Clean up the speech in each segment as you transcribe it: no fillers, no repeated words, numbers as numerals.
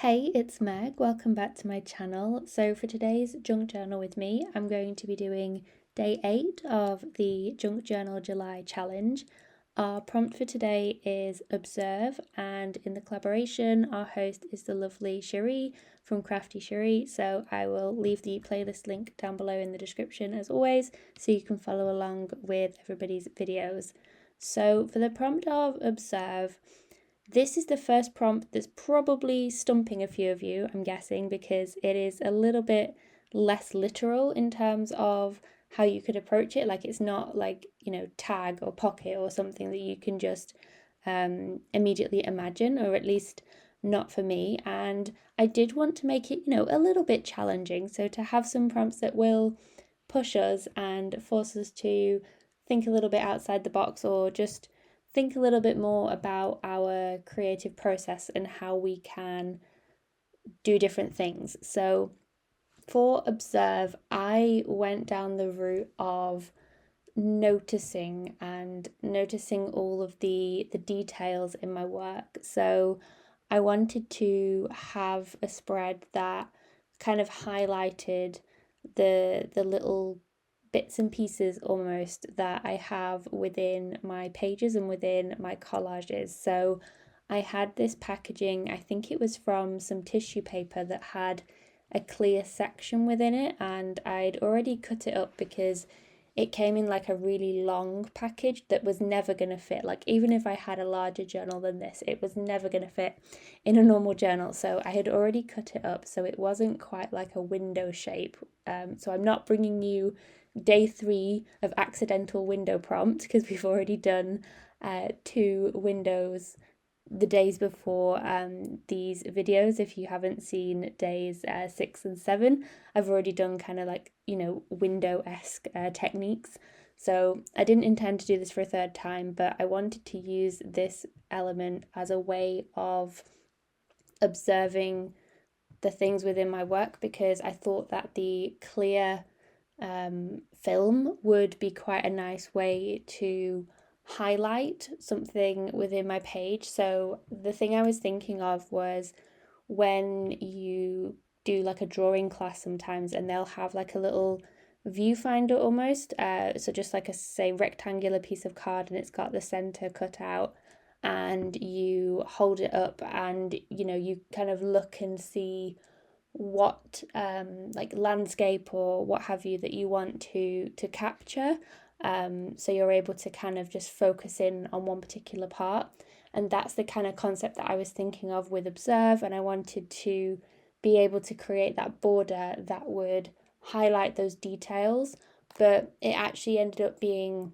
Hey, it's Meg. Welcome back to my channel. So for today's junk journal with me, I'm going to be doing day 8 of the Junk Journal July challenge. Our prompt for today is observe, and in the collaboration, our host is the lovely Cherie from Crafty Cherie. So I will leave the playlist link down below in the description as always, so you can follow along with everybody's videos. So for the prompt of observe, this is the first prompt that's probably stumping a few of you, I'm guessing, because it is a little bit less literal in terms of how you could approach it. Like, it's not like, tag or pocket or something that you can just immediately imagine, or at least not for me. And I did want to make it, a little bit challenging. So to have some prompts that will push us and force us to think a little bit outside the box, or just think a little bit more about our creative process and how we can do different things. So for observe, I went down the route of noticing and noticing all of the details in my work. So I wanted to have a spread that kind of highlighted the little bits and pieces almost that I have within my pages and within my collages. So I had this packaging, I think it was from some tissue paper that had a clear section within it, and I'd already cut it up because it came in like a really long package that was never going to fit. Like, even if I had a larger journal than this, it was never going to fit in a normal journal. So I had already cut it up, so it wasn't quite like a window shape. So I'm not bringing you day 3 of accidental window prompt, because we've already done 2 windows the days before these videos. If you haven't seen days 6 and 7, I've already done kind of like, window-esque techniques. So I didn't intend to do this for a third time, but I wanted to use this element as a way of observing the things within my work, because I thought that the clear film would be quite a nice way to highlight something within my page. So the thing I was thinking of was when you do like a drawing class sometimes, and they'll have like a little viewfinder almost. So just like a, say, rectangular piece of card, and it's got the center cut out, and you hold it up, and you kind of look and see what like landscape or what have you that you want to capture. So you're able to kind of just focus in on one particular part, and that's the kind of concept that I was thinking of with observe. And I wanted to be able to create that border that would highlight those details, but it actually ended up being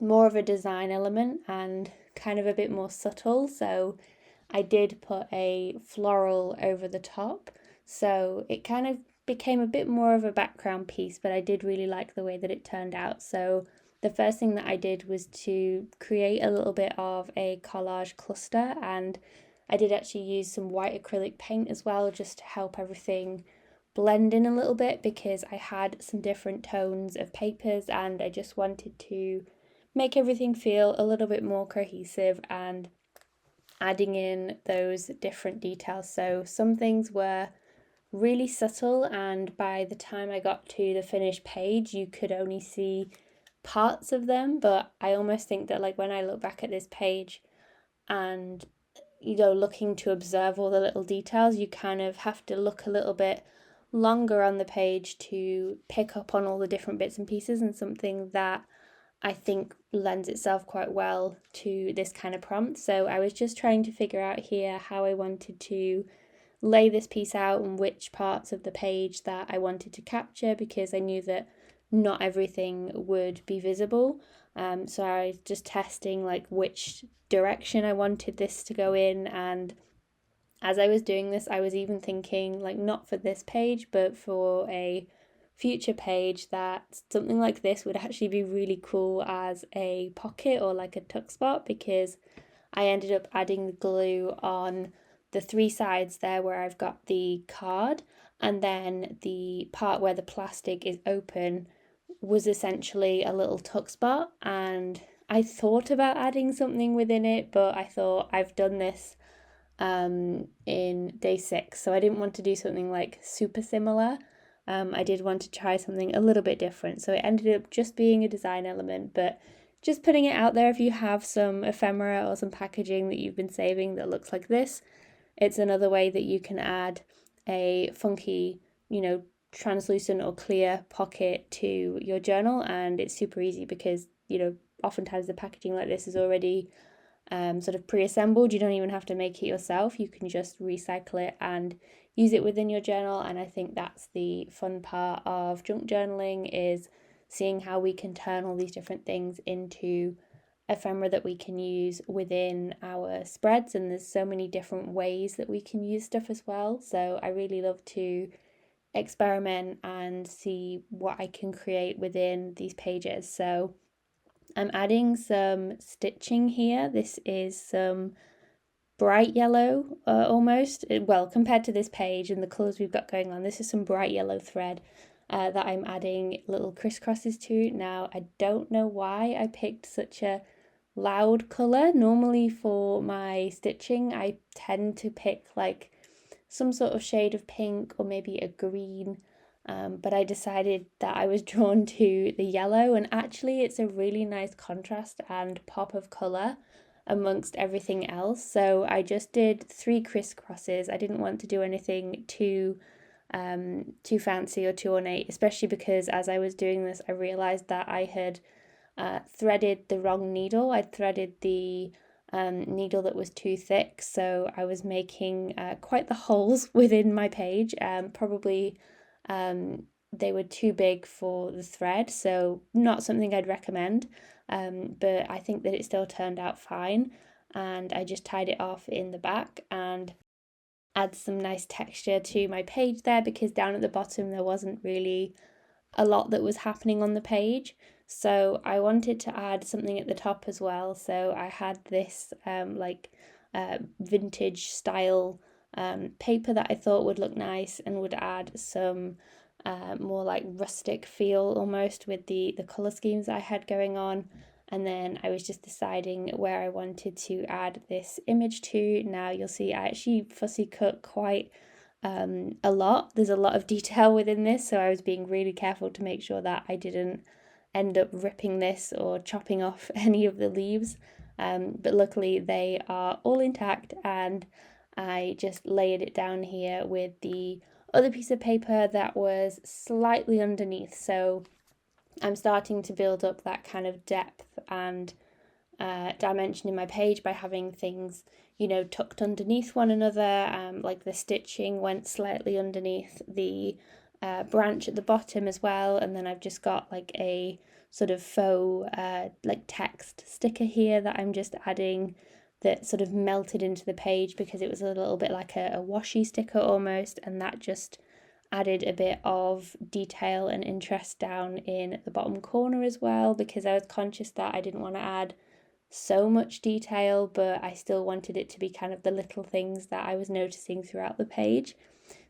more of a design element and kind of a bit more subtle. So I did put a floral over the top, so it kind of became a bit more of a background piece, but I did really like the way that it turned out. So the first thing that I did was to create a little bit of a collage cluster, and I did actually use some white acrylic paint as well, just to help everything blend in a little bit, because I had some different tones of papers and I just wanted to make everything feel a little bit more cohesive and adding in those different details. So some things were really subtle, and by the time I got to the finished page, you could only see parts of them. But I almost think that, like, when I look back at this page and looking to observe all the little details, you kind of have to look a little bit longer on the page to pick up on all the different bits and pieces, and something that I think lends itself quite well to this kind of prompt. So I was just trying to figure out here how I wanted to lay this piece out and which parts of the page that I wanted to capture, because I knew that not everything would be visible. So I was just testing like which direction I wanted this to go in, and as I was doing this, I was even thinking, like, not for this page, but for a future page, that something like this would actually be really cool as a pocket or like a tuck spot, because I ended up adding the glue on the 3 sides there where I've got the card, and then the part where the plastic is open was essentially a little tuck spot. And I thought about adding something within it, but I thought, I've done this in day 6. So I didn't want to do something like super similar. I did want to try something a little bit different. So it ended up just being a design element, but just putting it out there, if you have some ephemera or some packaging that you've been saving that looks like this, it's another way that you can add a funky, translucent or clear pocket to your journal. And it's super easy because, oftentimes the packaging like this is already sort of pre-assembled. You don't even have to make it yourself. You can just recycle it and use it within your journal. And I think that's the fun part of junk journaling, is seeing how we can turn all these different things into ephemera that we can use within our spreads. And there's so many different ways that we can use stuff as well. So I really love to experiment and see what I can create within these pages. So I'm adding some stitching here. This is some bright yellow, almost. Well, compared to this page and the colours we've got going on, this is some bright yellow thread that I'm adding little crisscrosses to. Now, I don't know why I picked such a loud colour. Normally for my stitching, I tend to pick like some sort of shade of pink or maybe a green. But I decided that I was drawn to the yellow, and actually it's a really nice contrast and pop of colour amongst everything else. So I just did 3 crisscrosses. I didn't want to do anything too fancy or too ornate, especially because as I was doing this, I realised that I had threaded the wrong needle. I'd threaded the needle that was too thick, so I was making quite the holes within my page. Probably they were too big for the thread, so not something I'd recommend. But I think that it still turned out fine, and I just tied it off in the back and add some nice texture to my page there, because down at the bottom there wasn't really a lot that was happening on the page. So I wanted to add something at the top as well. So I had this vintage style paper that I thought would look nice and would add some more like rustic feel almost with the colour schemes I had going on. And then I was just deciding where I wanted to add this image to. Now you'll see I actually fussy cut quite a lot. There's a lot of detail within this, so I was being really careful to make sure that I didn't end up ripping this or chopping off any of the leaves. But luckily they are all intact, and I just layered it down here with the other piece of paper that was slightly underneath. So I'm starting to build up that kind of depth and dimension in my page by having things, tucked underneath one another. Like the stitching went slightly underneath the branch at the bottom as well. And then I've just got like a sort of faux like text sticker here that I'm just adding, that sort of melted into the page because it was a little bit like a washi sticker almost, and that just added a bit of detail and interest down in the bottom corner as well, because I was conscious that I didn't want to add so much detail, but I still wanted it to be kind of the little things that I was noticing throughout the page.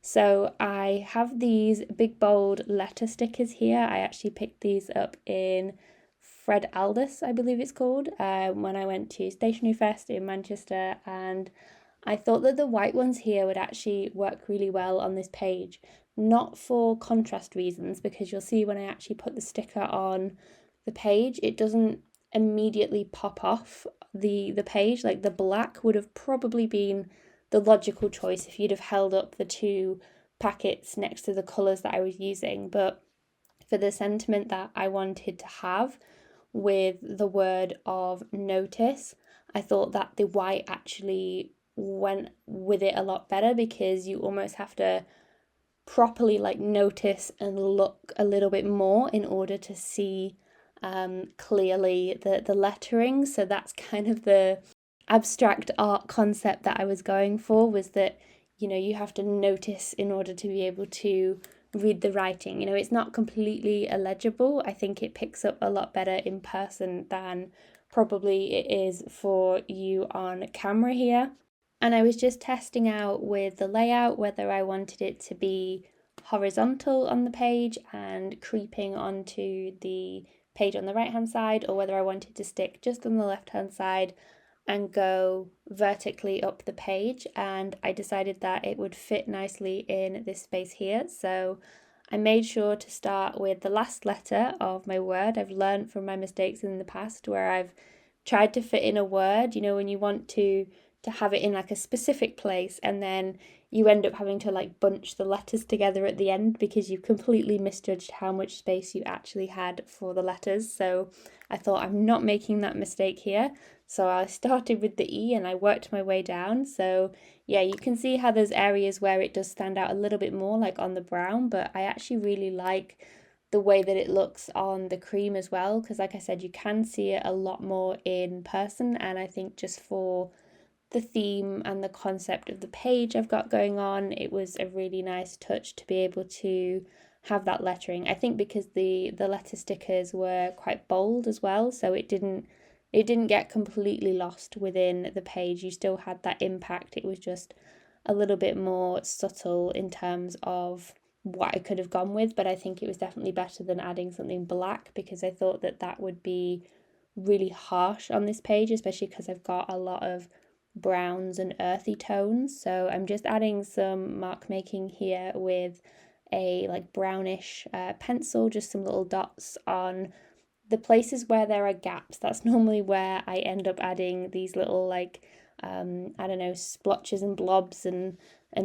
So I have these big bold letter stickers here. I actually picked these up in Fred Aldous, I believe it's called, when I went to Stationery Fest in Manchester, and I thought that the white ones here would actually work really well on this page. Not for contrast reasons, because you'll see when I actually put the sticker on the page, it doesn't immediately pop off the page. Like the black would have probably been the logical choice if you'd have held up the 2 packets next to the colours that I was using. But for the sentiment that I wanted to have with the word of notice, I thought that the white actually went with it a lot better, because you almost have to properly like notice and look a little bit more in order to see clearly the lettering. So that's kind of the abstract art concept that I was going for, was that you have to notice in order to be able to read the writing. It's not completely illegible. I think it picks up a lot better in person than probably it is for you on camera here. And I was just testing out with the layout whether I wanted it to be horizontal on the page and creeping onto the page on the right hand side, or whether I wanted to stick just on the left hand side. and go vertically up the page, and I decided that it would fit nicely in this space here. So I made sure to start with the last letter of my word. I've learned from my mistakes in the past where I've tried to fit in a word, when you want to have it in like a specific place, and then you end up having to like bunch the letters together at the end because you've completely misjudged how much space you actually had for the letters. So I thought, I'm not making that mistake here. So I started with the E and I worked my way down. So yeah, you can see how there's areas where it does stand out a little bit more, like on the brown, but I actually really like the way that it looks on the cream as well, because like I said, you can see it a lot more in person, and I think just for the theme and the concept of the page I've got going on, it was a really nice touch to be able to have that lettering. I think because the letter stickers were quite bold as well, so it didn't get completely lost within the page. You still had that impact. It was just a little bit more subtle in terms of what I could have gone with, but I think it was definitely better than adding something black, because I thought that that would be really harsh on this page, especially because I've got a lot of browns and earthy tones. So I'm just adding some mark making here with a like brownish pencil, just some little dots on the places where there are gaps. That's normally where I end up adding these little like I don't know, splotches and blobs and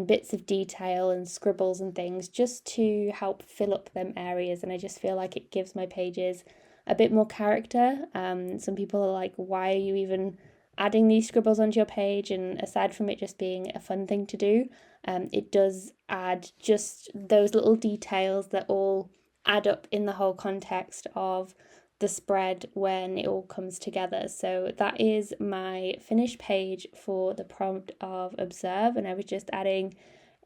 bits of detail and scribbles and things, just to help fill up them areas. And I just feel like it gives my pages a bit more character. Some people are like, why are you even adding these scribbles onto your page? And aside from it just being a fun thing to do, it does add just those little details that all add up in the whole context of the spread when it all comes together. So that is my finished page for the prompt of observe, and I was just adding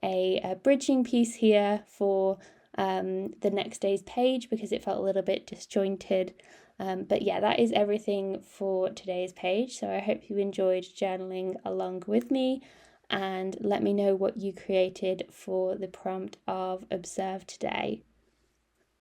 a bridging piece here for the next day's page because it felt a little bit disjointed. But yeah, that is everything for today's page. So I hope you enjoyed journaling along with me, and let me know what you created for the prompt of observe today.